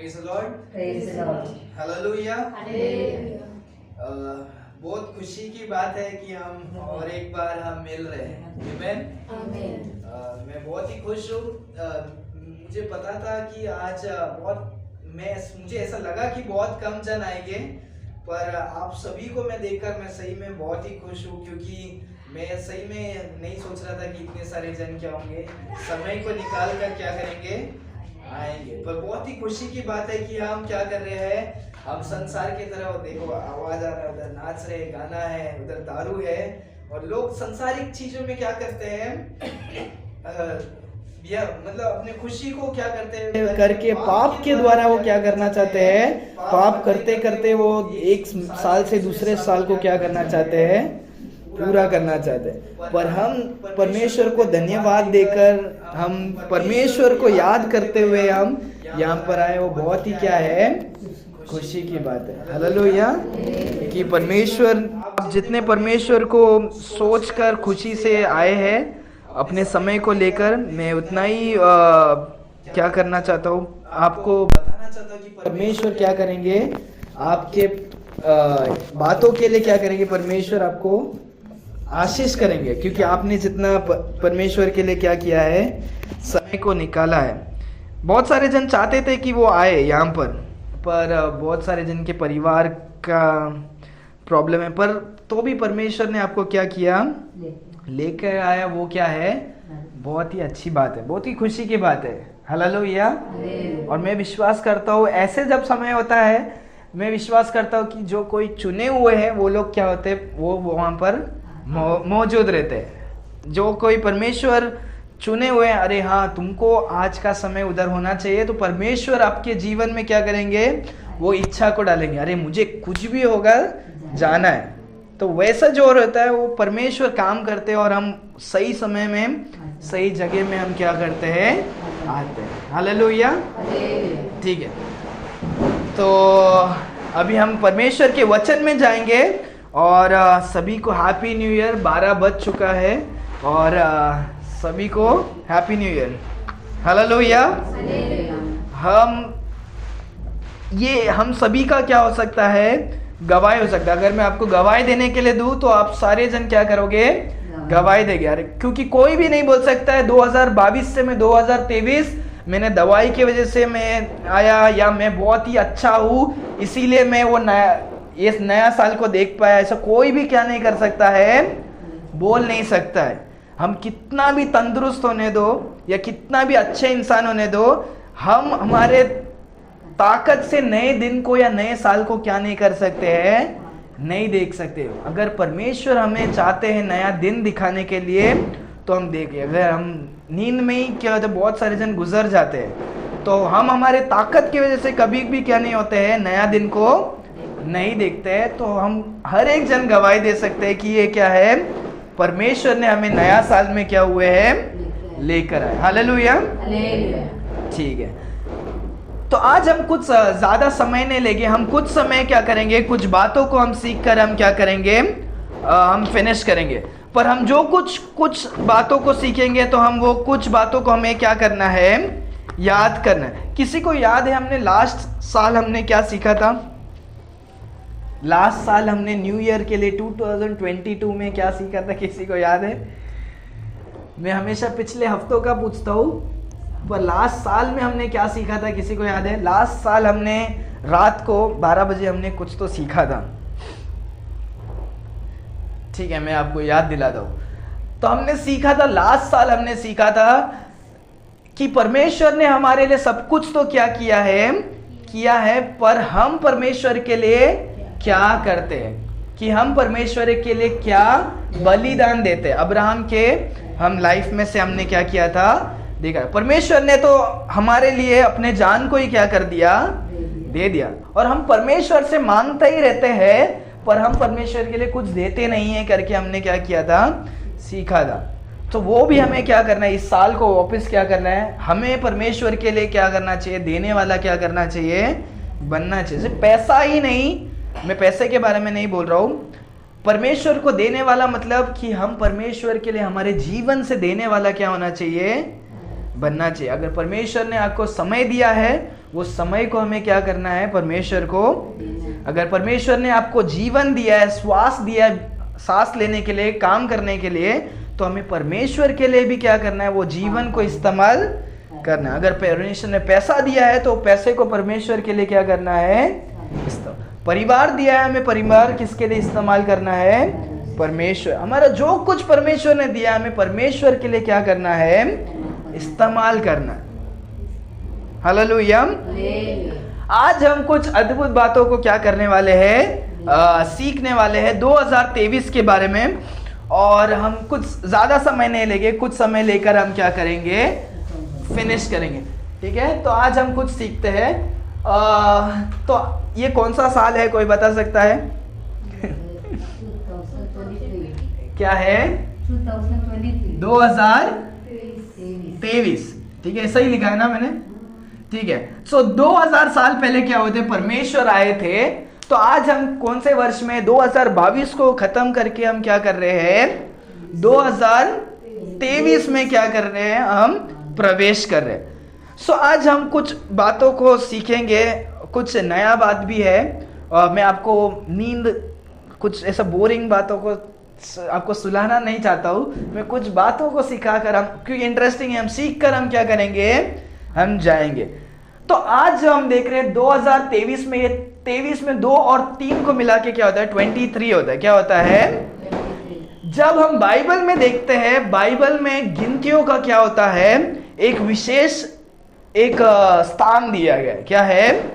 Praise the Lord. Praise the Lord. Hallelujah. Hallelujah. बहुत खुशी की बात है कि हम और एक बार हम मिल रहे हैं। Amen. Amen. मैं बहुत ही खुश हूँ। मुझे पता था कि आज मुझे ऐसा लगा कि बहुत कम जन आएंगे, पर आप सभी को मैं देखकर मैं सही में बहुत ही खुश हूँ, क्योंकि मैं सही में नहीं सोच रहा था कि इतने सारे जन क्या होंगे, समय को निकाल कर क्या करेंगे, आएंगे। पर बहुत ही खुशी की बात है कि हम क्या कर रहे हैं, हम संसार की तरह, देखो आवाज आ रहा है, उधर नाच रहे, गाना है, उधर दारू है, और लोग संसारिक चीजों में क्या करते हैं, मतलब अपने खुशी को क्या करते हैं करके पाप के द्वारा वो क्या करना चाहते हैं, पाप करते करते वो एक साल से दूसरे साल को क्या करना चाहते हैं, पूरा करना चाहते हैं। पर हम परमेश्वर को धन्यवाद देकर, हम परमेश्वर को याद करते हुए हम यहाँ पर आए, वो बहुत ही क्या है, खुशी की बात है। हालेलुया। कि परमेश्वर, जितने परमेश्वर को सोचकर खुशी से आए हैं अपने समय को लेकर, मैं उतना ही क्या करना चाहता हूँ, आपको बताना चाहता हूँ कि परमेश्वर क्या करेंगे, आपके बातों के लिए क्या करेंगे, परमेश्वर आपको आशीष करेंगे, क्योंकि आपने जितना परमेश्वर के लिए क्या किया है, समय को निकाला है। बहुत सारे जन चाहते थे कि वो आए यहाँ पर बहुत सारे जन के परिवार का प्रॉब्लम है, पर तो भी परमेश्वर ने आपको क्या किया, लेकर आया। वो क्या है, बहुत ही अच्छी बात है, बहुत ही खुशी की बात है। हालेलुया। और मैं विश्वास करता हूँ, ऐसे जब समय होता है, मैं विश्वास करता हूँ कि जो कोई चुने हुए हैं वो लोग क्या होते हैं, वो वहाँ पर मौजूद रहते हैं। जो कोई परमेश्वर चुने हुए हैं, अरे हाँ तुमको आज का समय उधर होना चाहिए, तो परमेश्वर आपके जीवन में क्या करेंगे, वो इच्छा को डालेंगे, अरे मुझे कुछ भी होगा जाना है। तो वैसा जो रहता है वो परमेश्वर काम करते हैं, और हम सही समय में सही जगह में हम क्या करते हैं, आते हैं। हालेलुया। ठीक है, तो अभी हम परमेश्वर के वचन में जाएंगे, और सभी को हैप्पी न्यू ईयर। 12 बज चुका है, और सभी को हैप्पी न्यू ईयर। हालेलुया। हम सभी का क्या हो सकता है, गवाही हो सकता है। अगर मैं आपको गवाही देने के लिए दूं, तो आप सारे जन क्या करोगे, गवाही देंगे। अरे क्योंकि कोई भी नहीं बोल सकता है 2022 से मैं 2023 मैंने दवाई की वजह से मैं आया, या मैं बहुत ही अच्छा हूँ इसीलिए मैं वो नया साल को देख पाया। ऐसा कोई भी क्या नहीं कर सकता है, बोल नहीं सकता है। हम कितना भी तंदुरुस्त होने दो, या कितना भी अच्छे इंसान होने दो, हम हमारे ताकत से नए दिन को या नए साल को क्या नहीं कर सकते हैं, नहीं देख सकते। अगर परमेश्वर हमें चाहते हैं नया दिन दिखाने के लिए, तो हम देखें। अगर हम नींद में ही क्या होता है, बहुत सारे जन गुजर जाते हैं, तो हम हमारे ताकत की वजह से कभी भी क्या नहीं होते हैं, नया दिन को नहीं देखते हैं। तो हम हर एक जन गवाही दे सकते हैं कि ये क्या है, परमेश्वर ने हमें नया साल में क्या हुए हैं, लेकर आए। हालेलुया। ठीक है, तो आज हम कुछ ज्यादा समय नहीं लेंगे, हम कुछ समय क्या करेंगे, कुछ बातों को हम सीख कर हम क्या करेंगे, हम फिनिश करेंगे। पर हम जो कुछ बातों को सीखेंगे, तो हम वो कुछ बातों को हमें क्या करना है, याद करना है। किसी को याद है हमने लास्ट साल हमने क्या सीखा था? लास्ट साल हमने न्यू ईयर के लिए 2022 में क्या सीखा था, किसी को याद है? मैं हमेशा पिछले हफ्तों का पूछता हूँ, पर लास्ट साल में हमने क्या सीखा था, किसी को याद है? लास्ट साल हमने रात को 12 बजे हमने कुछ तो सीखा था। ठीक है, मैं आपको याद दिलाता हूँ। तो हमने सीखा था, लास्ट साल हमने सीखा था कि परमेश्वर ने हमारे लिए सब कुछ तो क्या किया है, पर हम परमेश्वर के लिए क्या करते हैं, कि हम परमेश्वर के लिए क्या बलिदान देते हैं। अब्राहम के हम लाइफ में से हमने क्या किया था, देखा। परमेश्वर ने तो हमारे लिए अपने जान को ही क्या कर दिया, दे दिया। और हम परमेश्वर से मांगते ही रहते हैं, पर हम परमेश्वर के लिए कुछ देते नहीं है करके हमने क्या किया था, सीखा था। तो वो भी हमें क्या करना है, इस साल को वापस क्या करना है, हमें परमेश्वर के लिए क्या करना चाहिए, देने वाला क्या करना चाहिए, बनना चाहिए। सिर्फ पैसा ही नहीं, मैं पैसे के बारे में नहीं बोल रहा हूँ, परमेश्वर को देने वाला मतलब कि हम परमेश्वर के लिए हमारे जीवन से देने वाला क्या होना चाहिए, बनना चाहिए। अगर परमेश्वर ने आपको समय दिया है, वो समय को हमें क्या करना है, परमेश्वर को। अगर परमेश्वर ने आपको जीवन दिया है, श्वास दिया है, सांस लेने के लिए, काम करने के लिए, तो हमें परमेश्वर के लिए भी क्या करना है, वो जीवन को इस्तेमाल करना है। अगर परमेश्वर ने पैसा दिया है तो पैसे को परमेश्वर के लिए क्या करना है, परिवार दिया है हमें, परिवार किसके लिए इस्तेमाल करना है, परमेश्वर। हमारा जो कुछ परमेश्वर ने दिया हमें परमेश्वर के लिए क्या करना है, इस्तेमाल करना है। हालेलुया। आज हम कुछ अद्भुत बातों को क्या करने वाले हैं, सीखने वाले हैं 2023 के बारे में। और हम कुछ ज़्यादा समय नहीं लेंगे, कुछ समय लेकर हम क्या करेंगे, फिनिश करेंगे। ठीक है, तो आज हम कुछ सीखते हैं। तो ये कौन सा साल है, कोई बता सकता है? क्या है? 2023। ठीक है, सही लिखा है ना मैंने? ठीक है। सो 2000 साल पहले क्या होते, परमेश्वर आए थे। तो आज हम कौन से वर्ष में, 2022 को खत्म करके हम क्या कर रहे हैं, 2023 में क्या कर रहे हैं, हम प्रवेश कर रहे हैं। सो आज हम कुछ बातों को सीखेंगे, कुछ नया बात भी है। और मैं आपको कुछ ऐसा बोरिंग बातों को आपको सुलाना नहीं चाहता हूँ। मैं कुछ बातों को सिखा कर, हम क्योंकि इंटरेस्टिंग है, हम सीख कर हम क्या करेंगे, हम जाएंगे। तो आज जो हम देख रहे हैं 2023 में, ये 23 में 2 और 3 को मिला के क्या होता है, 23 होता है। क्या होता है? जब हम बाइबल में देखते हैं, बाइबल में गिनतियों का क्या होता है, एक विशेष एक स्थान दिया गया है। क्या है?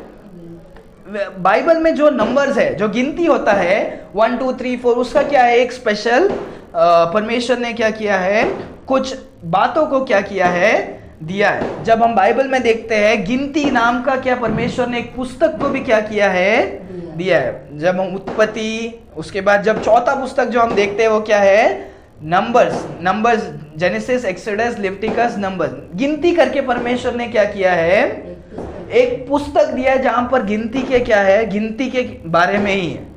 बाइबल में जो नंबर्स है, जो गिनती होता है 1 2 3 4, उसका क्या है, एक स्पेशल परमेश्वर ने क्या किया है, कुछ बातों को क्या किया है, दिया है। जब हम बाइबल में देखते हैं, गिनती नाम का क्या परमेश्वर ने एक पुस्तक को भी क्या किया है, दिया है। जब हम उत्पत्ति, उसके बाद जब चौथा पुस्तक जो हम देखते हैं वो क्या है, numbers, genesis, exodus, Leviticus, numbers, गिनती करके परमेश्वर ने क्या किया है, एक पुस्तक दिया है जहां पर गिनती के क्या है, गिनती के बारे में ही है।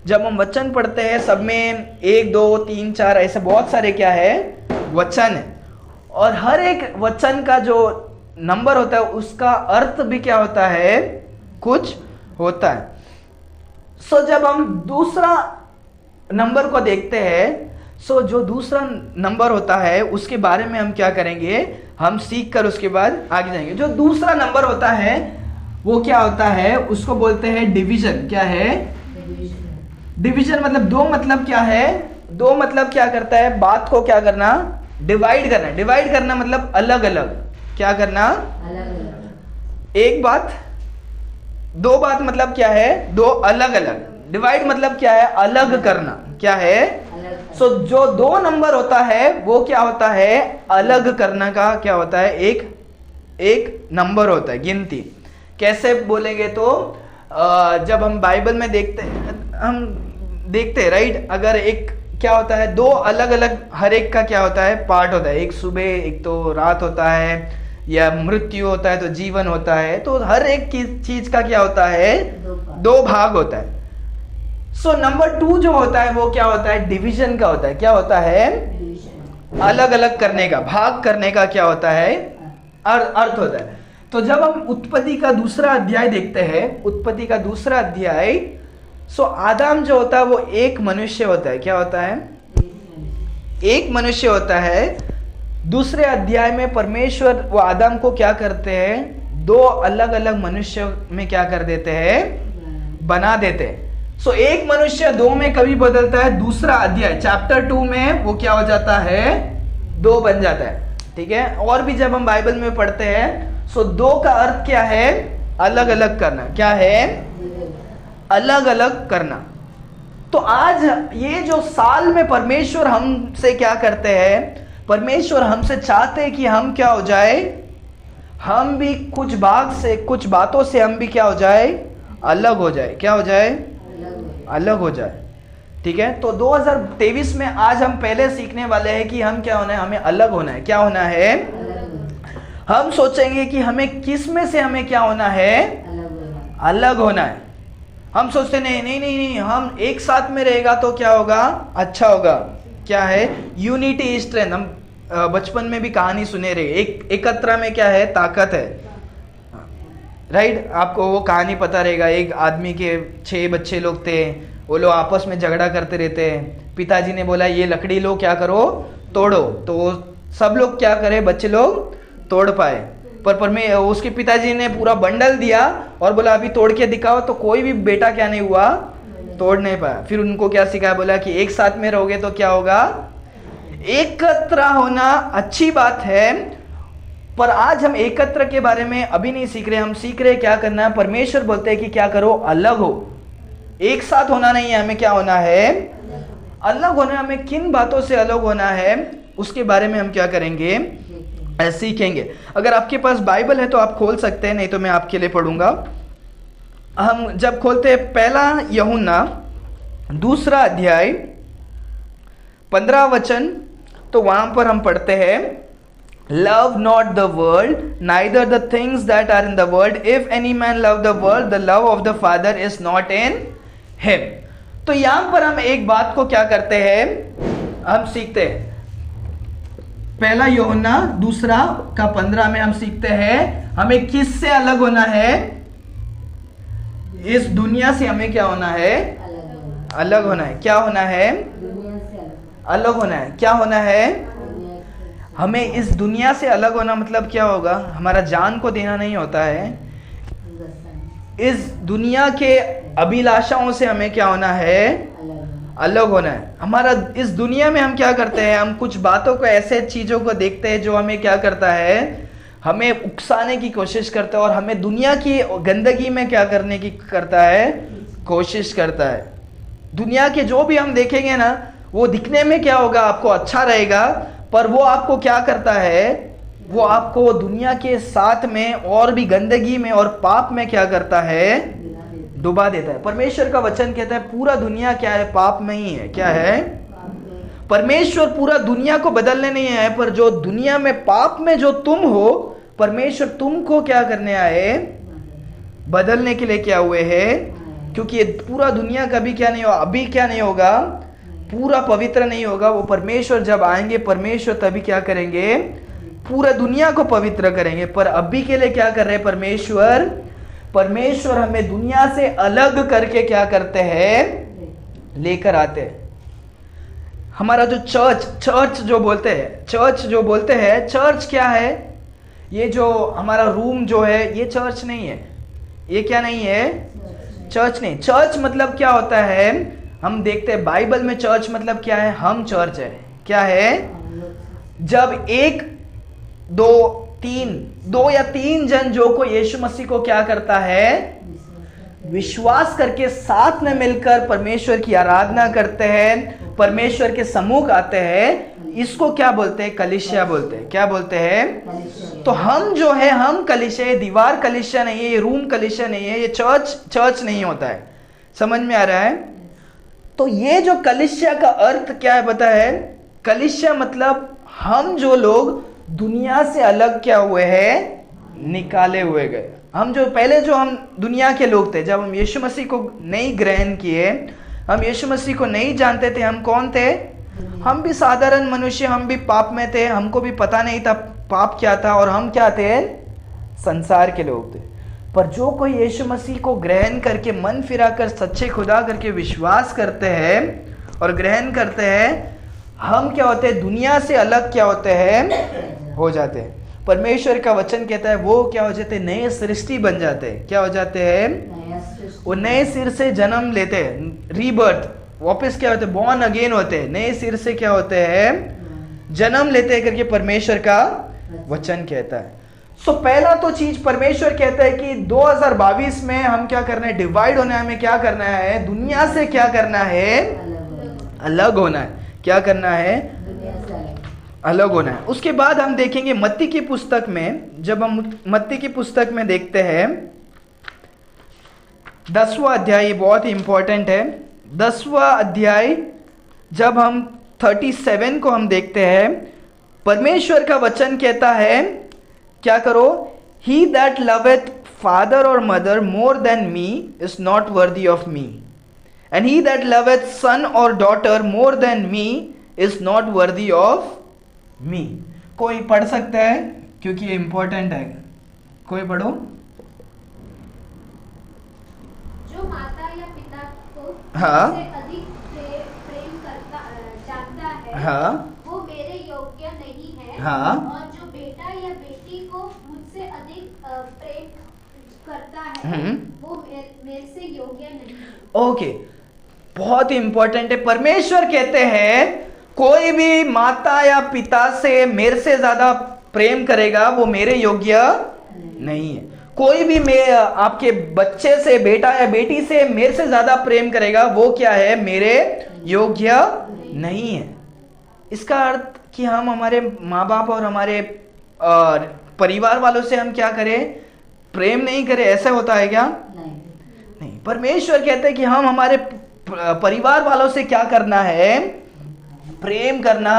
जब हम वचन पढ़ते हैं, सब में 1 2 3 4 ऐसे बहुत सारे क्या है, वचन है। और हर एक वचन का जो नंबर होता है उसका अर्थ भी क्या होता है, कुछ होता है। सो जब हम दूसरा नंबर को देखते हैं, सो जो दूसरा नंबर होता है उसके बारे में हम क्या करेंगे, हम सीख कर उसके बाद आगे जाएंगे। जो दूसरा नंबर होता है वो क्या होता है, उसको बोलते हैं डिवीजन। क्या है? डिवीजन। मतलब 2 मतलब क्या है, 2 मतलब क्या करता है, बात को क्या करना, डिवाइड करना। डिवाइड करना मतलब अलग अलग, क्या करना, एक बात, 2 बात मतलब क्या है, 2 अलग अलग। डिवाइड मतलब क्या है, अलग करना। क्या है? सो जो 2 नंबर होता है वो क्या होता है, अलग करना का क्या होता है, एक नंबर होता है, गिनती। कैसे बोलेंगे तो जब हम बाइबल में देखते हैं राइट, अगर एक क्या होता है, 2 अलग अलग, हर एक का क्या होता है, पार्ट होता है। एक सुबह, एक तो रात होता है, या मृत्यु होता है तो जीवन होता है। तो हर एक चीज का क्या होता है, 2 भाग होता है। सो नंबर 2 जो होता है वो क्या होता है, डिवीजन का होता है। क्या होता है? अलग अलग करने का, भाग करने का क्या होता है, अर्थ होता है। तो जब हम उत्पत्ति का दूसरा अध्याय देखते हैं, उत्पत्ति का दूसरा अध्याय, सो आदम जो होता है वो एक मनुष्य होता है। क्या होता है? एक मनुष्य होता है। दूसरे अध्याय में परमेश्वर वो आदम को क्या करते हैं, 2 अलग अलग मनुष्य में क्या कर देते हैं, बना देते हैं। सो एक मनुष्य 2 में कभी बदलता है, दूसरा अध्याय चैप्टर 2 में वो क्या हो जाता है, 2 बन जाता है। ठीक है। और भी जब हम बाइबल में पढ़ते हैं, सो 2 का अर्थ क्या है, अलग अलग करना। क्या है? अलग अलग करना। तो आज ये जो साल में परमेश्वर हमसे क्या करते हैं, परमेश्वर हमसे चाहते हैं कि हम क्या हो जाए, हम भी कुछ भाग से, कुछ बातों से हम भी क्या हो जाए, अलग हो जाए। क्या हो जाए? अलग हो जाए। ठीक है। तो 2023 में आज हम पहले सीखने वाले हैं कि हम क्या होना है, हमें अलग होना है। क्या होना है? हम सोचेंगे कि हमें किस में से हमें क्या होना है, अलग होना है। हम सोचते नहीं, हम एक साथ में रहेगा तो क्या होगा, अच्छा होगा। क्या है? Unity is strength. हम बचपन में भी कहानी सुने रहे, एक एकत्र में क्या है, ताकत है, राइट? आपको वो कहानी पता रहेगा। एक आदमी के 6 बच्चे लोग थे, वो लोग आपस में झगड़ा करते रहते हैं। पिताजी ने बोला ये लकड़ी लो, क्या करो, तोड़ो। तो वो सब लोग क्या करे, बच्चे लोग तोड़ पाए, पर उसके पिताजी ने पूरा बंडल दिया और बोला अभी तोड़ के दिखाओ, तो कोई भी बेटा क्या नहीं हुआ, तोड़ नहीं पाया। फिर उनको क्या सिखाया, बोला कि एक साथ में रहोगे तो क्या होगा, एकत्र होना अच्छी बात है, पर आज हम एकत्र के बारे में अभी नहीं सीख रहे। हम सीख रहे क्या करना है। परमेश्वर बोलते हैं कि क्या करो, अलग हो, एक साथ होना नहीं है, हमें क्या होना है, अलग होना है। हमें किन बातों से अलग होना है उसके बारे में हम क्या करेंगे, सीखेंगे। अगर आपके पास बाइबल है तो आप खोल सकते हैं, नहीं तो मैं आपके लिए पढ़ूंगा। हम जब खोलते हैं पहला यूहन्ना 2 अध्याय 15 वचन, तो वहां पर हम पढ़ते हैं, love not the world neither the things that are in the world, if any man love the world the love of the father is not in him. तो यहां पर हम एक बात को क्या करते हैं, हम सीखते हैं। पहला यूहन्ना 2:15 में हम सीखते हैं हमें किससे अलग होना है, इस दुनिया से हमें क्या होना है, अलग होना है। क्या होना है, अलग होना है। क्या होना है, हमें इस दुनिया से अलग होना मतलब क्या होगा, हमारा जान को देना नहीं होता है। इस दुनिया के अभिलाषाओं से हमें क्या होना है, अलग होना है। हमारा इस दुनिया में हम क्या करते हैं, हम कुछ बातों को, ऐसे चीजों को देखते हैं जो हमें क्या करता है, हमें उकसाने की कोशिश करता है और हमें दुनिया की गंदगी में क्या करने की करता है, कोशिश करता है। दुनिया के जो भी हम देखेंगे ना, वो दिखने में क्या होगा, आपको अच्छा रहेगा, पर वो आपको क्या करता है, वो आपको दुनिया के साथ में और भी गंदगी में और पाप में क्या करता है, डुबा देता है। परमेश्वर का वचन कहता है पूरा दुनिया क्या है, पाप में ही है। क्या है, परमेश्वर पूरा दुनिया को बदलने नहीं आए, पर जो दुनिया में पाप में जो तुम हो, परमेश्वर तुमको क्या करने आए, बदलने के लिए क्या हुए हैं। क्योंकि ये पूरा दुनिया कभी क्या नहीं होगा, अभी क्या नहीं होगा, पूरा पवित्र नहीं होगा। वो परमेश्वर जब आएंगे, परमेश्वर तभी क्या करेंगे, पूरा दुनिया को पवित्र करेंगे। पर अभी के लिए क्या कर रहे हैं परमेश्वर, परमेश्वर हमें दुनिया से अलग करके क्या करते हैं, लेकर आते हैं। हमारा जो चर्च जो बोलते हैं, चर्च क्या है, ये जो हमारा रूम जो है, ये चर्च नहीं है। ये क्या नहीं है, चर्च नहीं। चर्च मतलब क्या होता है, हम देखते हैं बाइबल में चर्च मतलब क्या है, हम चर्च है। क्या है, जब 1 2 या 3 जन जो को यीशु मसीह को क्या करता है, विश्वास करके साथ में मिलकर परमेश्वर की आराधना करते हैं, परमेश्वर के सम्मुख आते हैं, इसको क्या बोलते हैं, कलीसिया बोलते हैं। क्या बोलते हैं, तो हम जो है, हम कलीसिया, दीवार कलीसिया नहीं है, ये रूम कलीसिया नहीं है, ये चर्च नहीं होता है। समझ में आ रहा है। तो ये जो कलीसिया का अर्थ क्या है पता है, कलीसिया मतलब हम जो लोग दुनिया से अलग क्या हुए हैं, निकाले हुए गए। हम जो पहले जो हम दुनिया के लोग थे, जब हम यीशु मसीह को नहीं ग्रहण किए, हम यीशु मसीह को नहीं जानते थे, हम कौन थे, हम भी साधारण मनुष्य, हम भी पाप में थे, हमको भी पता नहीं था पाप क्या था, और हम क्या थे, संसार के लोग थे। पर जो कोई यीशु मसीह को ग्रहण करके मन फिराकर सच्चे खुदा करके विश्वास करते हैं और ग्रहण करते हैं, हम क्या होते हैं, दुनिया से अलग क्या होते हैं, हो जाते हैं। परमेश्वर का वचन कहता है वो क्या हो जाते हैं, नए सृष्टि बन जाते हैं। क्या हो जाते हैं, वो नए सिर से जन्म लेते हैं, रीबर्थ, वापस क्या होते हैं, बॉर्न अगेन होते हैं, नए सिर से क्या होते हैं, जन्म लेते हैं करके परमेश्वर का वचन कहता है। सो पहला तो चीज परमेश्वर कहता है कि 2022 में हम क्या करना है, डिवाइड होना है, हमें क्या करना है, दुनिया से क्या करना है, अलग होना है। क्या करना है, अलग होना है। उसके बाद हम देखेंगे मत्ती की पुस्तक में, जब हम मत्ती की पुस्तक में देखते हैं 10वां अध्याय, ये बहुत ही इंपॉर्टेंट है। 10वां अध्याय जब हम 37 को हम देखते हैं, परमेश्वर का वचन कहता है क्या करो, ही दैट लवेथ फादर और mother more than me is not worthy of me, and he that loveth son और daughter more than me is not worthy of me. कोई पढ़ सकता है क्योंकि ये इंपॉर्टेंट है, कोई पढ़ो। जो माता या पिता को हाँ। मुझसे अधिक प्रेम करता जानता है, हाँ। वो मेरे योग्य नहीं है। हाँ। और जो बेटा या बेटी को मुझसे अधिक प्रेम करता है, वो मेरे से योग्य नहीं है। ओके, बहुत ही इंपॉर्टेंट है। परमेश्वर कहते हैं कोई भी माता या पिता से मेरे से ज्यादा प्रेम करेगा वो मेरे योग्य नहीं है। कोई भी आपके बच्चे से, बेटा या बेटी से मेरे से ज्यादा प्रेम करेगा वो क्या है, मेरे योग्य नहीं है। इसका अर्थ कि हम हमारे माँ बाप और हमारे परिवार वालों से हम क्या करें, प्रेम नहीं करें, ऐसा होता है क्या? नहीं। परमेश्वर कहते हैं कि हम हमारे परिवार वालों से क्या करना है, प्रेम करना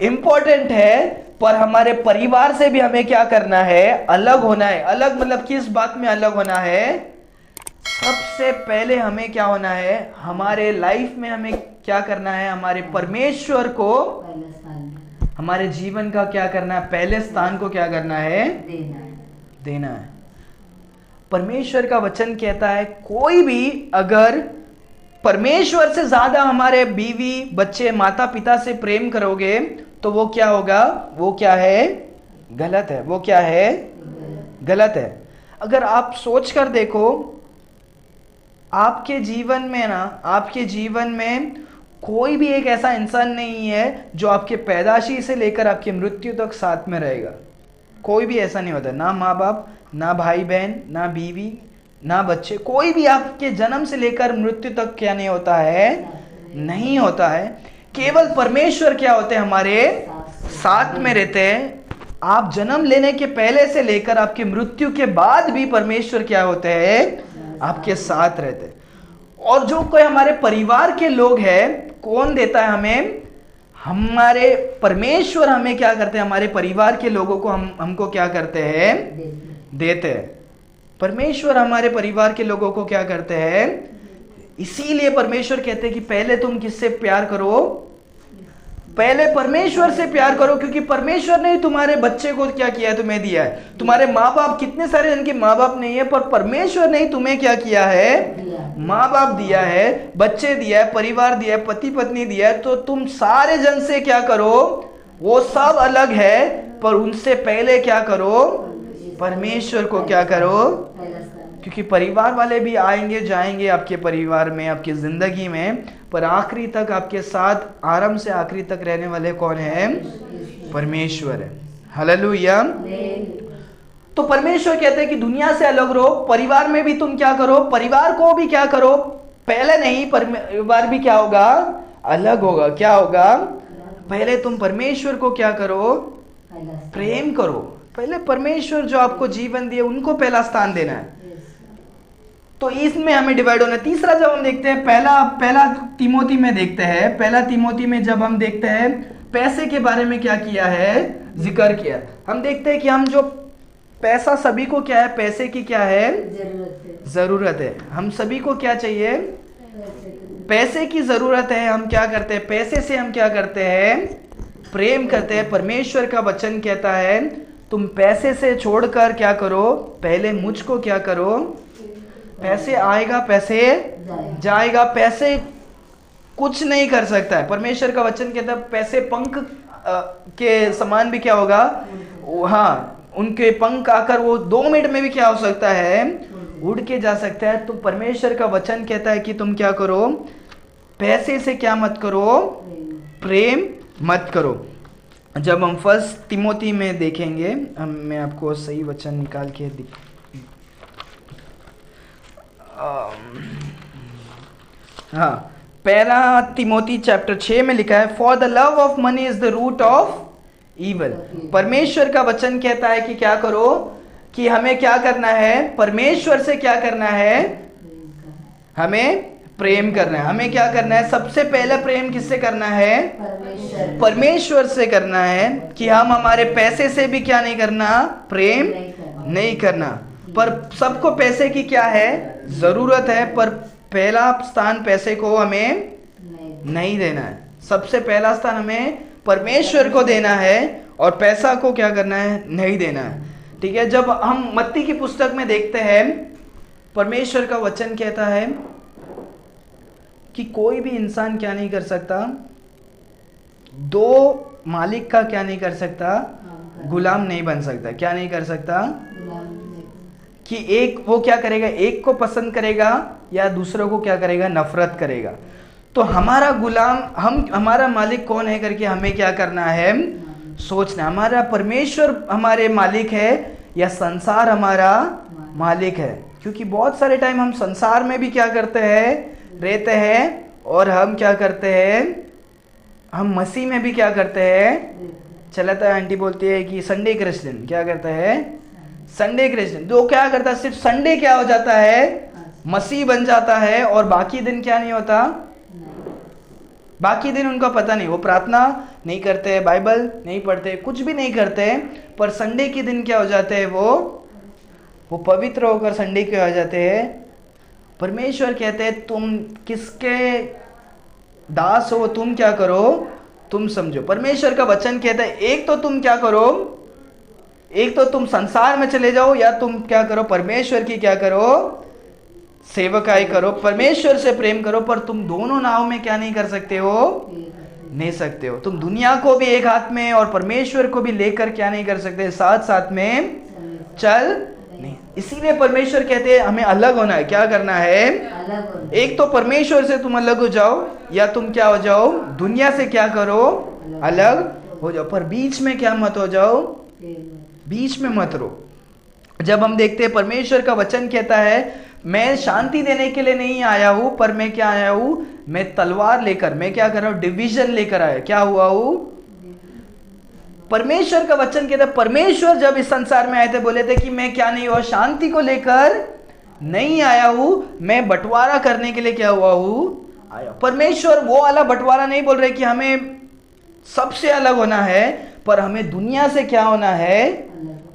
इंपॉर्टेंट है, पर हमारे परिवार से भी हमें क्या करना है, अलग होना है। अलग मतलब किस बात में अलग होना है? सबसे पहले हमें क्या होना है, हमारे लाइफ में हमें क्या करना है, हमारे परमेश्वर को हमारे जीवन का क्या करना है, पहले स्थान को क्या करना है, देना है। परमेश्वर का वचन कहता है कोई भी अगर परमेश्वर से ज्यादा हमारे बीवी बच्चे माता पिता से प्रेम करोगे तो वो क्या होगा, वो क्या है, गलत है। वो क्या है, गलत है। अगर आप सोच कर देखो, आपके जीवन में ना, आपके जीवन में कोई भी एक ऐसा इंसान नहीं है जो आपके पैदाशी से लेकर आपकी मृत्यु तक साथ में रहेगा। कोई भी ऐसा नहीं होता, ना माँ बाप, ना भाई बहन, ना बीवी, ना बच्चे, कोई भी आपके जन्म से लेकर मृत्यु तक क्या नहीं होता है, नहीं होता है। केवल परमेश्वर क्या होते हैं, हमारे साथ में रहते हैं। आप जन्म लेने के पहले से लेकर आपकी मृत्यु के बाद भी परमेश्वर क्या होते हैं, आपके साथ रहते हैं। और जो कोई हमारे परिवार के लोग हैं, कौन देता है हमें, हमारे परमेश्वर हमें क्या करते हैं, हमारे परिवार के लोगों को हमको क्या करते हैं, देते हैं। परमेश्वर हमारे परिवार के लोगों को क्या करते हैं, इसीलिए परमेश्वर कहते हैं कि पहले तुम किससे प्यार करो, पहले परमेश्वर से प्यार करो, क्योंकि परमेश्वर ने तुम्हारे बच्चे को क्या किया है, तुम्हें दिया है। तुम्हारे माँ बाप, कितने सारे जिनके माँ बाप नहीं है, पर परमेश्वर ने तुम्हें क्या किया है, माँ बाप दिया है, बच्चे दिया है, परिवार दिया है, पति पत्नी दिया है। तो तुम सारे जन से क्या करो, वो सब अलग है, पर उनसे पहले क्या करो, परमेश्वर को क्या करो, क्योंकि परिवार वाले भी आएंगे जाएंगे आपके परिवार में, आपकी जिंदगी में, पर आखिरी तक आपके साथ, आरंभ से आखिरी तक रहने वाले कौन है, परमेश्वर है। हालेलुया। तो परमेश्वर कहते हैं कि दुनिया से अलग रहो, परिवार में भी तुम क्या करो, परिवार को भी क्या करो, पहले नहीं, परिवार भी क्या होगा, अलग होगा। क्या होगा, पहले तुम परमेश्वर को क्या करो, प्रेम करो। पहले परमेश्वर जो आपको जीवन दिए उनको पहला स्थान देना है। तो इसमें हमें डिवाइड होना है। तीसरा जब हम देखते हैं, पहला तिमोथी में देखते हैं, पहला तिमोथी में जब हम देखते हैं पैसे के बारे में क्या किया है, जिक्र किया। हम देखते हैं कि हम जो पैसा, सभी को क्या है, पैसे की क्या है, जरूरत है। हम सभी को क्या चाहिए, पैसे की जरूरत है। हम क्या करते हैं, पैसे से हम क्या करते हैं, प्रेम करते हैं। परमेश्वर का वचन कहता है तुम पैसे से छोड़कर क्या करो, पहले मुझको क्या करो। पैसे आएगा, पैसे जाएगा, पैसे कुछ नहीं कर सकता है। परमेश्वर का वचन कहता है पैसे पंख के समान भी क्या होगा, हाँ, उनके पंख आकर वो 2 मिनट में भी क्या हो सकता है, उड़ के जा सकता है। तो परमेश्वर का वचन कहता है कि तुम क्या करो, पैसे से क्या मत करो, प्रेम मत करो। जब हम 1 तिमोथी में देखेंगे, मैं आपको सही वचन निकाल के हाँ, पहला तिमोथी चैप्टर 6 में लिखा है for the love of money is the root of evil. परमेश्वर का वचन कहता है कि क्या करो, कि हमें क्या करना है, परमेश्वर से क्या करना है, हमें प्रेम करना है। हमें क्या करना है, सबसे पहले प्रेम किससे करना है, परमेश्वर से करना है। कि हम हमारे पैसे से भी क्या नहीं करना, प्रेम नहीं करना। पर सबको पैसे की क्या है, जरूरत है, पर पहला स्थान पैसे को हमें नहीं देना है। सबसे पहला स्थान हमें परमेश्वर को देना है और पैसा को क्या करना है, नहीं देना है। ठीक है, जब हम मत्ती की पुस्तक में देखते हैं, परमेश्वर का वचन कहता है कि कोई भी इंसान क्या नहीं कर सकता, दो मालिक का क्या नहीं कर सकता, गुलाम नहीं बन सकता। क्या नहीं कर सकता कि एक वो क्या करेगा, एक को पसंद करेगा या दूसरों को क्या करेगा, नफरत करेगा। तो हमारा गुलाम, हमारा मालिक कौन है करके हमें क्या करना है, सोचना। हमारा परमेश्वर हमारे मालिक है या संसार हमारा मालिक है? क्योंकि बहुत सारे टाइम हम संसार में भी क्या करते हैं, रहते हैं, और हम क्या करते हैं, हम मसीह में भी क्या करते हैं, चलाता है। आंटी बोलती है कि संडे क्रिश्चियन, क्या करता है, संडे क्रिश्चियन। तो क्या करता है, सिर्फ संडे क्या हो जाता है, मसीह बन जाता है, और बाकी दिन क्या नहीं होता, बाकी दिन उनका पता नहीं, वो प्रार्थना नहीं करते, बाइबल नहीं पढ़ते, कुछ भी नहीं करते, पर संडे के दिन क्या हो जाते हैं, वो पवित्र होकर संडे के हो जाते हैं। परमेश्वर कहते हैं तुम किसके दास हो, तुम क्या करो, तुम समझो। परमेश्वर का वचन कहता है एक तो तुम क्या करो, एक तो तुम संसार में चले जाओ, या तुम क्या करो, परमेश्वर की क्या करो, सेवकाई करो, परमेश्वर से प्रेम करो। पर तुम दोनों नाव में क्या नहीं कर सकते हो, नहीं सकते हो। तुम दुनिया को भी एक हाथ में और परमेश्वर को भी लेकर क्या नहीं कर सकते, साथ साथ में चल नहीं। इसीलिए परमेश्वर कहते हैं हमें अलग होना है। क्या करना है, एक तो परमेश्वर से तुम अलग हो जाओ, या तुम क्या हो जाओ, दुनिया से क्या करो, अलग हो जाओ। पर बीच में क्या मत हो जाओ, बीच में मत रहो। जब हम देखते हैं परमेश्वर का वचन कहता है मैं शांति देने के लिए नहीं आया हूं, पर मैं क्या आया हूं, मैं तलवार लेकर, मैं क्या कर रहा हूं, डिवीजन लेकर आया। क्या हुआ हूं, परमेश्वर का वचन कहता है परमेश्वर जब इस संसार में आए थे, बोले थे कि मैं क्या नहीं हुआ, शांति को लेकर नहीं आया हूं, मैं बंटवारा करने के लिए क्या हुआ हूं, आया। परमेश्वर वो वाला बंटवारा नहीं बोल रहे कि हमें सबसे अलग होना है, पर हमें दुनिया से क्या होना है,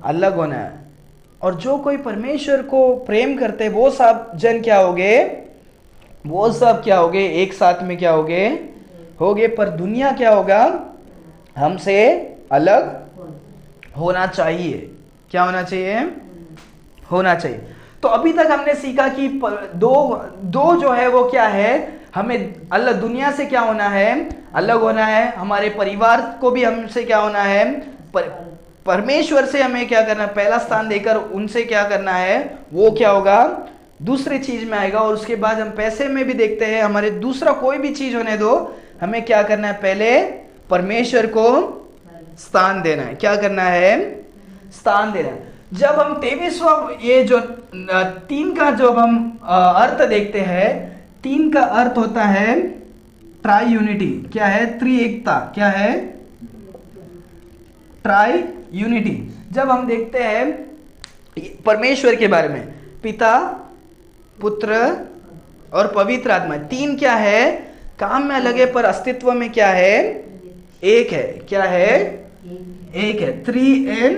अलग होना है। और जो कोई परमेश्वर को प्रेम करते वो सब जन क्या होगे, वो सब क्या होगे, एक साथ में क्या होगे। पर दुनिया क्या होगा, हमसे अलग होना चाहिए। क्या होना चाहिए, होना चाहिए। तो अभी तक हमने सीखा कि दो जो है वो क्या है, हमें अलग, दुनिया से क्या होना है, अलग होना है। हमारे परिवार को भी हमसे क्या होना है, परमेश्वर से हमें क्या करना है, पहला स्थान देकर उनसे क्या करना है, वो क्या होगा, दूसरी चीज में आएगा। और उसके बाद हम पैसे में भी देखते हैं, हमारे दूसरा कोई भी चीज होने दो, हमें क्या करना है, पहले परमेश्वर को स्थान देना है। क्या करना है, स्थान देना है। जब हम 23वां ये जो 3 का जो हम अर्थ देखते हैं, 3 का अर्थ होता है ट्राई यूनिटी। क्या है, त्रिएकता। क्या है, ट्राई यूनिटी। जब हम देखते हैं परमेश्वर के बारे में, पिता, पुत्र और पवित्र आत्मा, 3 क्या है, काम में अलग है पर अस्तित्व में क्या है, एक है। क्या है, एक है, 3 in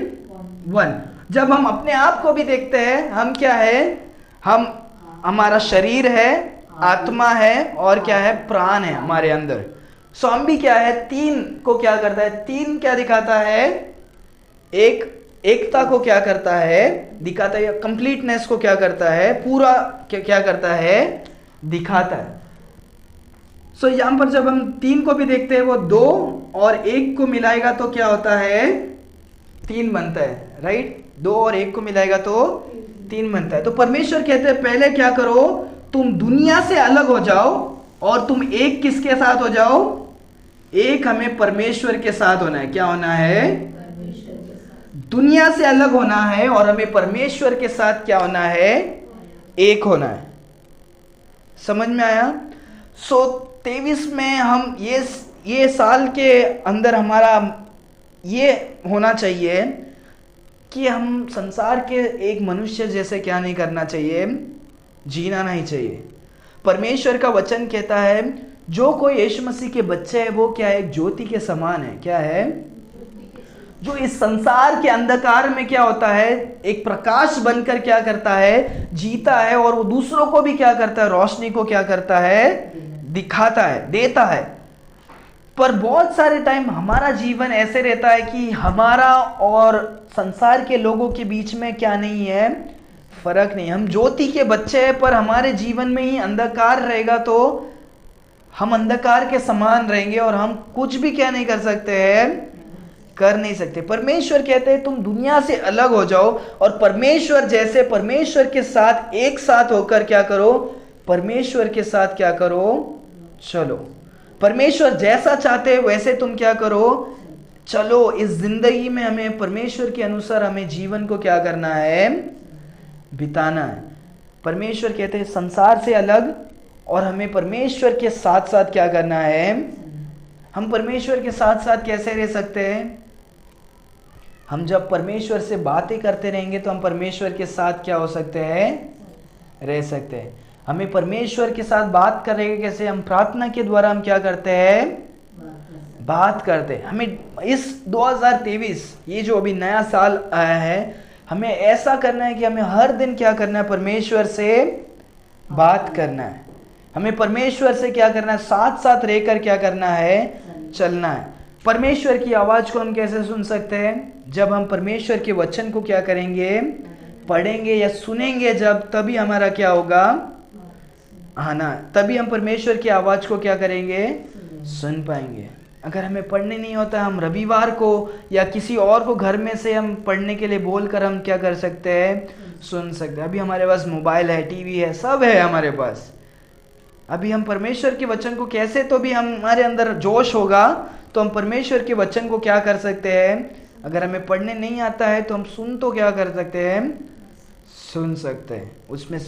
1। जब हम अपने आप को भी देखते हैं, हम क्या है, हम, हमारा शरीर है, आत्मा है, और क्या है, प्राण है हमारे अंदर। सो हम भी क्या है, 3 को क्या करता है, 3 क्या दिखाता है, एकता को क्या करता है, दिखाता है, कंप्लीटनेस को क्या करता है, पूरा क्या करता है, दिखाता है। सो यहां पर जब हम 3 को भी देखते हैं, वो 2 और 1 को मिलाएगा तो क्या होता है, 3 बनता है, राइट। 2 और 1 को मिलाएगा तो 3 बनता है। तो परमेश्वर कहते हैं पहले क्या करो, तुम दुनिया से अलग हो जाओ, और तुम एक किसके साथ हो जाओ, एक हमें परमेश्वर के साथ होना है। क्या होना है, दुनिया से अलग होना है, और हमें परमेश्वर के साथ क्या होना है, एक होना है। समझ में आया। सो 23 में हम ये साल के अंदर हमारा ये होना चाहिए कि हम संसार के एक मनुष्य जैसे क्या नहीं करना चाहिए, जीना नहीं चाहिए। परमेश्वर का वचन कहता है जो कोई यीशु मसीह के बच्चे है वो क्या है, एक ज्योति के समान है। क्या है, जो इस संसार के अंधकार में क्या होता है, एक प्रकाश बनकर क्या करता है, जीता है, और वो दूसरों को भी क्या करता है, रोशनी को क्या करता है, दिखाता है, देता है। पर बहुत सारे टाइम हमारा जीवन ऐसे रहता है कि हमारा और संसार के लोगों के बीच में क्या नहीं है, फर्क नहीं। हम ज्योति के बच्चे हैं, पर हमारे जीवन में ही अंधकार रहेगा तो हम अंधकार के समान रहेंगे और हम कुछ भी क्या नहीं कर सकते हैं, कर नहीं सकते। परमेश्वर कहते हैं तुम दुनिया से अलग हो जाओ और परमेश्वर जैसे परमेश्वर के साथ एक साथ होकर क्या करो, परमेश्वर के साथ क्या करो, चलो। परमेश्वर जैसा चाहते हैं वैसे तुम क्या करो, चलो। इस जिंदगी में हमें परमेश्वर के अनुसार हमें जीवन को क्या करना है, बिताना है। परमेश्वर कहते हैं संसार से अलग, और हमें परमेश्वर के साथ साथ क्या करना है। हम परमेश्वर के साथ साथ कैसे रह सकते हैं? हम जब परमेश्वर से बातें करते रहेंगे तो हम परमेश्वर के साथ क्या हो सकते हैं, रह सकते हैं। हमें परमेश्वर के साथ बात करेंगे कैसे? हम प्रार्थना के द्वारा हम क्या करते हैं, बात करते हैं। हमें इस 2023 ये जो अभी नया साल आया है, हमें ऐसा करना है कि हमें हर दिन क्या करना है, परमेश्वर से बात करना है। हमें परमेश्वर से क्या करना है, साथ साथ रहकर क्या करना है, चलना है। परमेश्वर की आवाज को हम कैसे सुन सकते हैं? जब हम परमेश्वर के वचन को क्या करेंगे, पढ़ेंगे या सुनेंगे, जब तभी हमारा क्या होगा, आना, तभी हम परमेश्वर की आवाज को क्या करेंगे, सुन पाएंगे। अगर हमें पढ़ने नहीं होता, हम रविवार को या किसी और को घर में से हम पढ़ने के लिए बोलकर हम क्या कर सकते हैं, सुन सकते हैं। अभी हमारे पास मोबाइल है, टीवी है, सब है हमारे पास। अभी हम परमेश्वर के वचन को कैसे, तो भी हमारे अंदर जोश होगा तो हम परमेश्वर के वचन को क्या कर सकते हैं। अगर हमें पढ़ने नहीं आता है तो हम सुन तो क्या कर सकते हैं, सुन सकते हैं। उसमें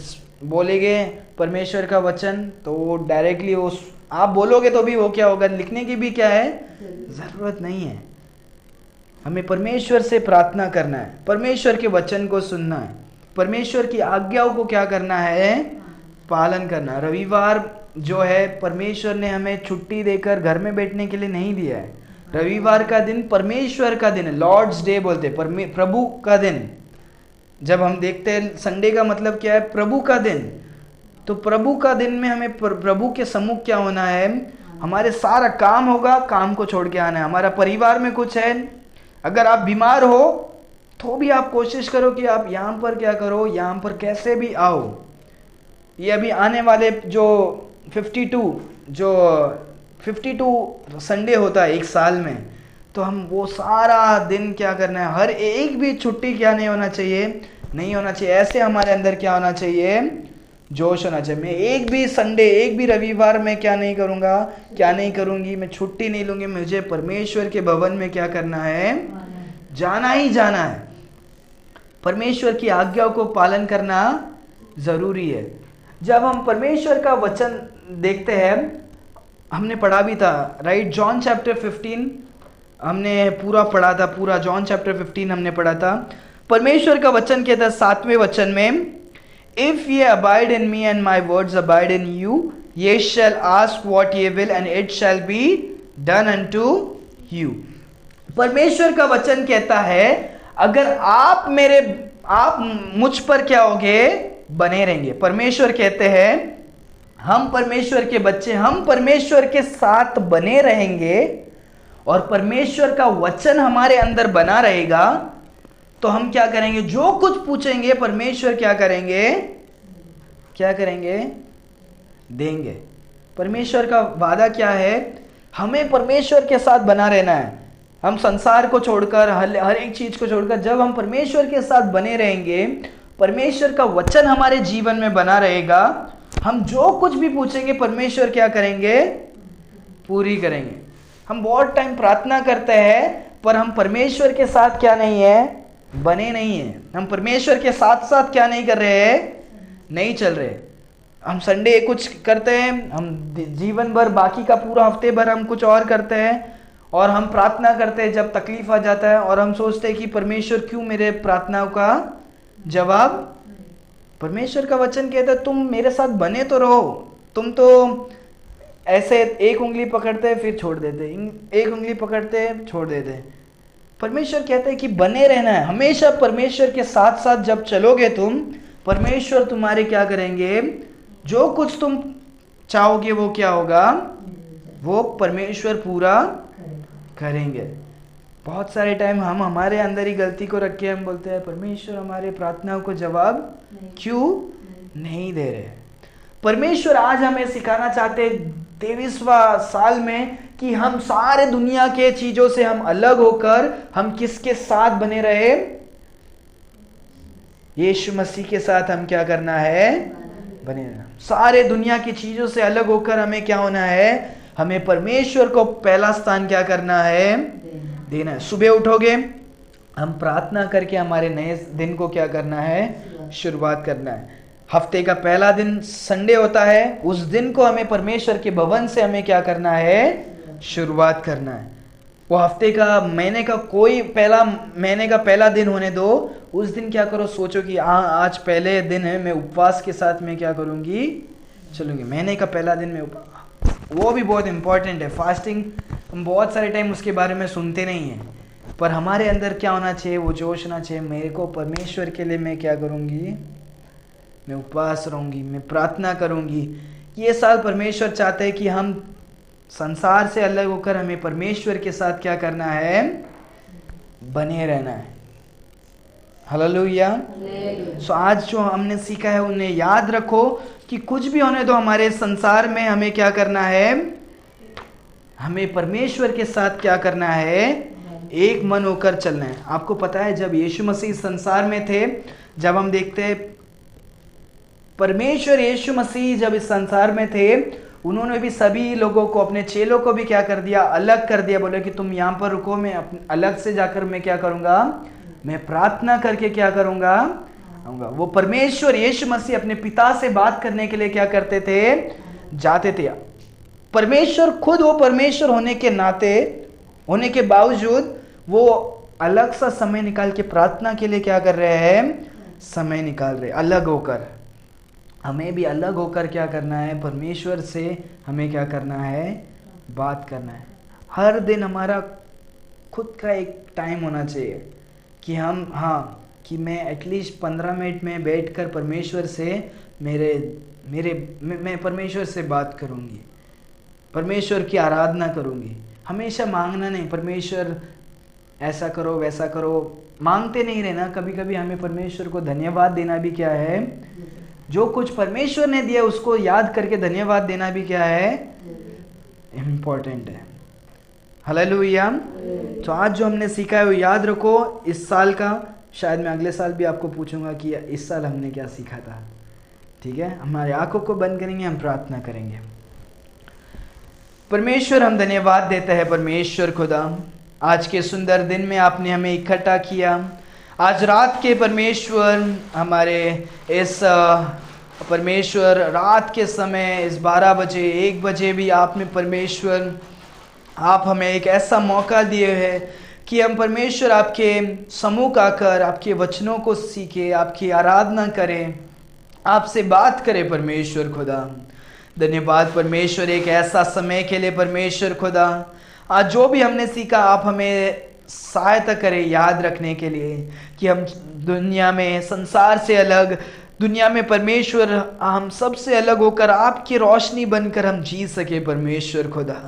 बोलेंगे परमेश्वर का वचन तो डायरेक्टली वो आप बोलोगे तो भी वो क्या होगा, लिखने की भी क्या है, जरूरत नहीं है। हमें परमेश्वर से प्रार्थना करना है, परमेश्वर के वचन को सुनना है, परमेश्वर की आज्ञाओं को क्या करना है, पालन करना। रविवार जो है परमेश्वर ने हमें छुट्टी देकर घर में बैठने के लिए नहीं दिया है। रविवार का दिन परमेश्वर का दिन है, लॉर्ड्स डे बोलते हैं, प्रभु का दिन। जब हम देखते हैं संडे का मतलब क्या है, प्रभु का दिन। तो प्रभु का दिन में हमें प्रभु के सम्मुख क्या होना है, हमारे सारा काम होगा, काम को छोड़ के आना है। हमारा परिवार में कुछ है, अगर आप बीमार हो तो भी आप कोशिश करो कि आप यहाँ पर क्या करो, यहाँ पर कैसे भी आओ। ये अभी आने वाले जो 52 संडे होता है एक साल में, तो हम वो सारा दिन क्या करना है, हर एक भी छुट्टी क्या नहीं होना चाहिए, नहीं होना चाहिए। ऐसे हमारे अंदर क्या होना चाहिए, जोश होना चाहिए। मैं एक भी संडे, एक भी रविवार में क्या नहीं करूँगा, क्या नहीं करूँगी, मैं छुट्टी नहीं लूँगी। मुझे परमेश्वर के भवन में क्या करना है, जाना ही जाना है। परमेश्वर की आज्ञाओं को पालन करना जरूरी है। जब हम परमेश्वर का वचन देखते हैं, हमने पढ़ा भी था, राइट, जॉन चैप्टर 15 हमने पूरा पढ़ा था, पूरा जॉन चैप्टर 15 हमने पढ़ा था। परमेश्वर का वचन कहता है 7वें वचन में, if ye abide in me and my words abide in you, ye shall ask what ye will and it shall be done unto you। परमेश्वर का वचन कहता है अगर आप मुझ पर क्या होगे, बने रहेंगे। परमेश्वर कहते हैं हम परमेश्वर के बच्चे, हम परमेश्वर के साथ बने रहेंगे और परमेश्वर का वचन हमारे अंदर बना रहेगा, तो हम क्या करेंगे, जो कुछ पूछेंगे परमेश्वर क्या करेंगे, क्या करेंगे, देंगे। परमेश्वर का वादा क्या है, हमें परमेश्वर के साथ बना रहना है। हम संसार को छोड़कर, हर एक चीज को छोड़कर, जब हम परमेश्वर के साथ बने रहेंगे, परमेश्वर का वचन हमारे जीवन में बना रहेगा, हम जो कुछ भी पूछेंगे परमेश्वर क्या करेंगे, पूरी करेंगे। हम बहुत टाइम प्रार्थना करते हैं पर हम परमेश्वर के साथ क्या नहीं है, बने नहीं है। हम परमेश्वर के साथ साथ क्या नहीं कर रहे हैं, नहीं चल रहे। हम संडे कुछ करते हैं, हम जीवन भर, बाकी का पूरा हफ्ते भर हम कुछ और करते हैं, और हम प्रार्थना करते हैं जब तकलीफ आ जाता है, और हम सोचते हैं कि परमेश्वर क्यों मेरे प्रार्थनाओं का जवाब। परमेश्वर का वचन कहता है तुम मेरे साथ बने तो रहो। तुम तो ऐसे एक उंगली पकड़ते फिर छोड़ देते, एक उंगली पकड़ते छोड़ देते। परमेश्वर कहते हैं कि बने रहना है, हमेशा परमेश्वर के साथ साथ जब चलोगे तुम, परमेश्वर तुम्हारे क्या करेंगे, जो कुछ तुम चाहोगे वो क्या होगा, वो परमेश्वर पूरा करेंगे। बहुत सारे टाइम हम हमारे अंदर ही गलती को रख के हम बोलते हैं परमेश्वर हमारे प्रार्थनाओं को जवाब क्यों नहीं दे रहे। परमेश्वर आज हमें सिखाना चाहते 23वां साल में कि हम सारे दुनिया के चीजों से हम अलग होकर हम किसके साथ बने रहे, यीशु मसीह के साथ हम क्या करना है, बने रहना। सारे दुनिया की चीजों से अलग होकर हमें क्या होना है, हमें परमेश्वर को पहला स्थान क्या करना है, देना है। सुबह उठोगे हम प्रार्थना करके हमारे नए दिन को क्या करना है, शुरुआत करना है। हफ्ते का पहला दिन संडे होता है, उस दिन को हमें परमेश्वर के भवन से हमें क्या करना है, शुरुआत करना है। वो हफ्ते का महीने का कोई महीने का पहला दिन होने दो, उस दिन क्या करो, सोचो कि आज पहले दिन है, मैं उपवास के साथ में क्या करूंगी, चलूंगी। महीने का पहला दिन में वो भी बहुत इंपॉर्टेंट है। फास्टिंग हम बहुत सारे टाइम उसके बारे में सुनते नहीं हैं, पर हमारे अंदर क्या होना चाहिए, वो जोश होना चाहिए, मेरे को परमेश्वर के लिए मैं क्या करूंगी, मैं उपवास रहूंगी, मैं प्रार्थना करूंगी। ये साल परमेश्वर चाहते हैं कि हम संसार से अलग होकर हमें परमेश्वर के साथ क्या करना है, बने रहना है। हालेलुया। सो आज जो हमने सीखा है उन्हें याद रखो कि कुछ भी होने दो हमारे संसार में, हमें क्या करना है, हमें परमेश्वर के साथ क्या करना है, एक मन होकर चलना है। आपको पता है जब यीशु मसीह संसार में थे, जब हम देखते हैं परमेश्वर यीशु मसीह जब इस संसार में थे, उन्होंने भी सभी लोगों को, अपने चेलों को भी क्या कर दिया, अलग कर दिया। बोले कि तुम यहाँ पर रुको, मैं अलग से जाकर मैं क्या करूँगा, मैं प्रार्थना करके क्या करूँगा, आऊँगा। वो परमेश्वर यीशु मसीह अपने पिता से बात करने के लिए क्या करते थे, जाते थे। परमेश्वर खुद, वो परमेश्वर होने के नाते, होने के बावजूद वो अलग सा समय निकाल के प्रार्थना के लिए क्या कर रहे हैं, समय निकाल रहे, अलग होकर। हमें भी अलग होकर क्या करना है, परमेश्वर से हमें क्या करना है, बात करना है। हर दिन हमारा खुद का एक टाइम होना चाहिए कि हम, हाँ, कि मैं एटलीस्ट 15 मिनट में बैठकर परमेश्वर से मैं परमेश्वर से बात करूँगी, परमेश्वर की आराधना करूँगी। हमेशा मांगना नहीं, परमेश्वर ऐसा करो वैसा करो, मांगते नहीं रहना। कभी कभी हमें परमेश्वर को धन्यवाद देना भी क्या है, जो कुछ परमेश्वर ने दिया उसको याद करके धन्यवाद देना भी क्या है, इम्पोर्टेंट है। हालेलुया। तो आज जो हमने सीखा है वो याद रखो इस साल का। शायद मैं अगले साल भी आपको पूछूंगा कि इस साल हमने क्या सीखा था। ठीक है, हमारे आंखों को बंद करेंगे, हम प्रार्थना करेंगे। परमेश्वर हम धन्यवाद देते हैं, परमेश्वर खुदा, आज के सुंदर दिन में आपने हमें इकट्ठा किया। आज रात के परमेश्वर, हमारे इस परमेश्वर रात के समय इस 12 बजे 1 बजे भी आपने परमेश्वर, आप हमें एक ऐसा मौका दिए है कि हम परमेश्वर आपके सम्मुख आकर आपके वचनों को सीखे, आपकी आराधना करें, आपसे बात करें। परमेश्वर खुदा धन्यवाद परमेश्वर एक ऐसा समय के लिए। परमेश्वर खुदा आज जो भी हमने सीखा आप हमें सहायता करें याद रखने के लिए कि हम दुनिया में, संसार से अलग दुनिया में परमेश्वर, हम सबसे अलग होकर आपकी रोशनी बनकर हम जी सके। परमेश्वर खुदा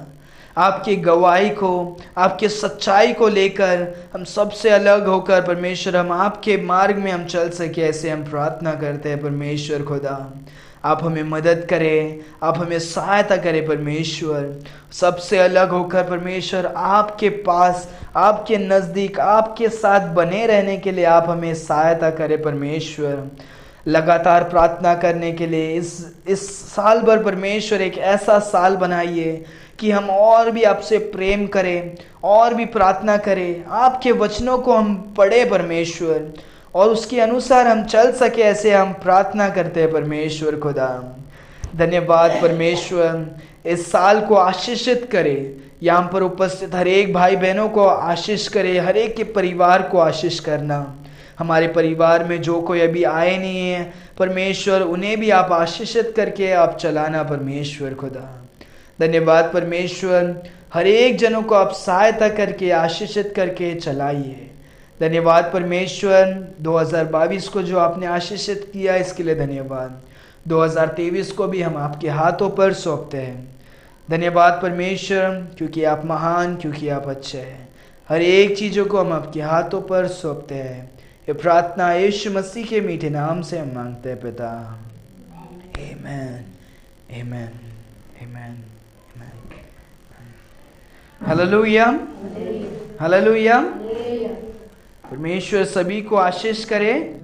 आपकी गवाही को, आपके सच्चाई को लेकर हम सबसे अलग होकर परमेश्वर हम आपके मार्ग में हम चल सके, ऐसे हम प्रार्थना करते हैं। परमेश्वर खुदा आप हमें मदद करें, आप हमें सहायता करें। परमेश्वर सबसे अलग होकर परमेश्वर आपके पास, आपके नज़दीक, आपके साथ बने रहने के लिए आप हमें सहायता करें। परमेश्वर लगातार प्रार्थना करने के लिए इस साल भर परमेश्वर एक ऐसा साल बनाइए कि हम और भी आपसे प्रेम करें, और भी प्रार्थना करें, आपके वचनों को हम पढ़े परमेश्वर, और उसके अनुसार हम चल सके, ऐसे हम प्रार्थना करते हैं। परमेश्वर खुदा धन्यवाद परमेश्वर, इस साल को आशीषित करे, यहाँ पर उपस्थित हर एक भाई बहनों को आशीष करे, हर एक के परिवार को आशीष करना। हमारे परिवार में जो कोई अभी आए नहीं है परमेश्वर, उन्हें भी आप आशीषित करके आप चलाना। परमेश्वर खुदा धन्यवाद परमेश्वर, हर एक जनों को आप सहायता करके आशीषित करके चलाइए। धन्यवाद परमेश्वर 2022 को जो आपने आशीषित किया इसके लिए धन्यवाद। 2023 को भी हम आपके हाथों पर सौंपते हैं। धन्यवाद परमेश्वर, क्योंकि आप महान, क्योंकि आप अच्छे हैं। हर एक चीज़ों को हम आपके हाथों पर सौंपते हैं। ये प्रार्थना यीशु मसीह के मीठे नाम से हम मांगते हैं पिता, आमेन, आमेन, आमेन, आमेन। Hallelujah, hallelujah. परमेश्वर सभी को आशीष करे।